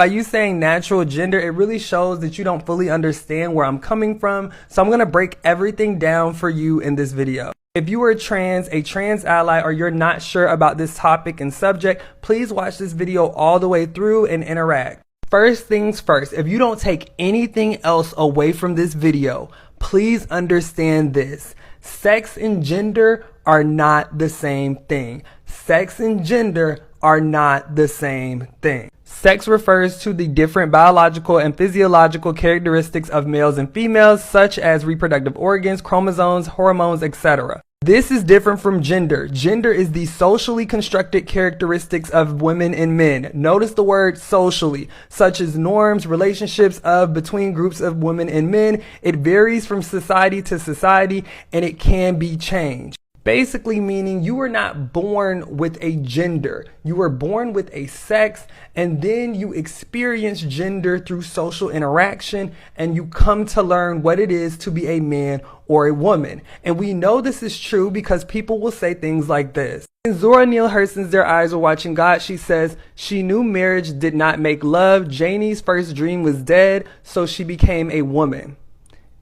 By you saying natural gender, it really shows that you don't fully understand where I'm coming from. So I'm going to break everything down for you in this video. If you are trans, a trans ally, or you're not sure about this topic and subject, please watch this video all the way through and interact. First things first, if you don't take anything else away from this video, please understand this. Sex and gender are not the same thing. Sex and gender are not the same thing. Sex refers to the different biological and physiological characteristics of males and females, such as reproductive organs, chromosomes, hormones, etc. This is different from gender. Gender is the socially constructed characteristics of women and men. Notice the word socially, such as norms, relationships of between groups of women and men. It varies from society to society, and it can be changed. Basically meaning you were not born with a gender. You were born with a sex, and then you experience gender through social interaction, and you come to learn what it is to be a man or a woman. And we know this is true because people will say things like this. In Zora Neale Hurston's Their Eyes Were Watching God, she says, she knew marriage did not make love. Janie's first dream was dead, so she became a woman.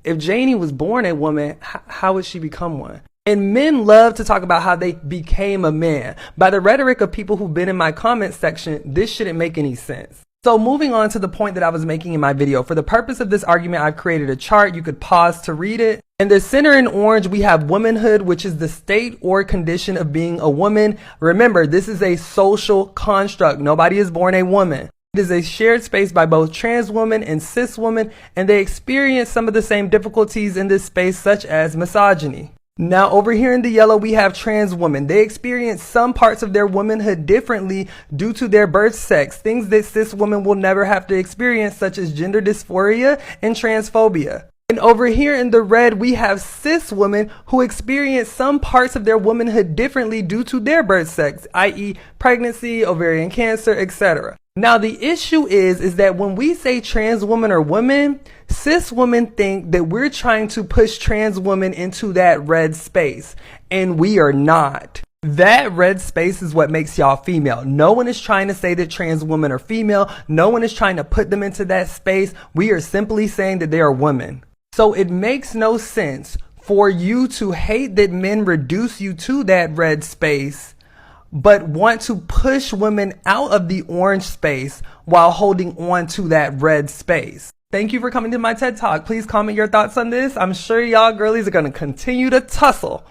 If Janie was born a woman, how would she become one? And men love to talk about how they became a man. By the rhetoric of people who've been in my comment section, this shouldn't make any sense. So moving on to the point that I was making in my video. For the purpose of this argument, I've created a chart. You could pause to read it. In the center in orange, we have womanhood, which is the state or condition of being a woman. Remember, this is a social construct. Nobody is born a woman. It is a shared space by both trans women and cis women, and they experience some of the same difficulties in this space, such as misogyny. Now over here in the yellow, we have trans women. They experience some parts of their womanhood differently due to their birth sex, things that cis women will never have to experience, such as gender dysphoria and transphobia. And over here in the red, we have cis women who experience some parts of their womanhood differently due to their birth sex, i.e. pregnancy, ovarian cancer, etc. Now the issue is that when we say trans women or women, cis women think that we're trying to push trans women into that red space, and we are not. That red space is what makes y'all female. No one is trying to say that trans women are female. No one is trying to put them into that space. We are simply saying that they are women. So it makes no sense for you to hate that men reduce you to that red space, but want to push women out of the orange space while holding on to that red space. Thank you for coming to my TED Talk. Please comment your thoughts on this. I'm sure y'all girlies are going to continue to tussle.